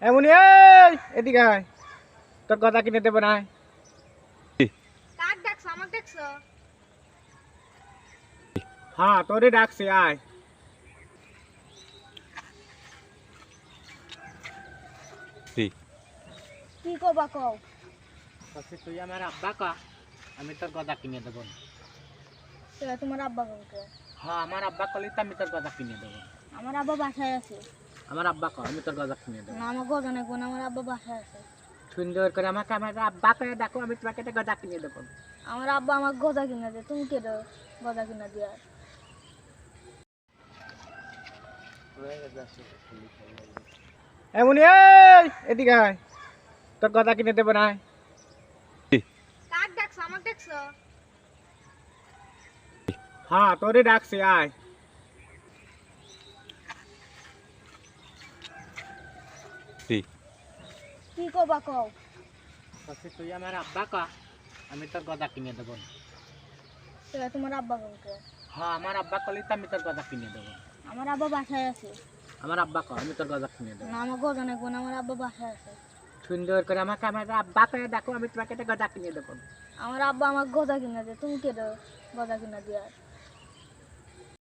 এমনি এদিকে আয়, তোর কথা কিনে দেবো না। কাক ডাকছো আমাকে ডাকছো? হ্যাঁ তোরই ডাকছি, আয়। কি কবা কও? তুই আমার আব্বা কা, আমি তোর গদা কিনে দেবো। সেটা তোমার আব্বা কাউকে? হ্যাঁ আমার আব্বা কলি তো আমি তোর গদা কিনে দেবো। আমার আব্বা বাসায় আছে। আমার আব্বা ক, আমি তোর গদা কিনে দেবো। না আমার গজা নেবো না, আমার আব্বা বাসায় আছে। সুন্দর করে আমাকে আমার আব্বা করে ডাকো, আমি তোমাকে একটা গদা কিনে দেবো। আমার আব্বা আমার গজা কিনা দে, তুমি কে দাও গজা কিনা দিয়ার? এমনি এদিকে আয়, তোর গদা কিনে দেবো না। কাক ডাকছো আমাকে ডাকছো? হ্যাঁ তোরই ডাকছি, আয়। কি কবা কও? তুই আমার আব্বা কা, আমি তোর গদা কিনে দেবো। সেটা তোমার আব্বা কাউকে? হ্যাঁ আমার আব্বা কলি তো আমি তোর গদা কিনে দেবো। আমার আব্বা বাসায় আছে। আমার আব্বা ক, আমি তোর গদা কিনে দেবো। না আমার গজা নেবো না, আমার আব্বা বাসায় আছে। সুন্দর করে আমাকে আমার আব্বা করে ডাকো, আমি তোমাকে একটা গদা কিনে দেবো। আমার আব্বা আমার গজা কিনা দে, তুমি কে দাও গজা কিনা দিয়ার?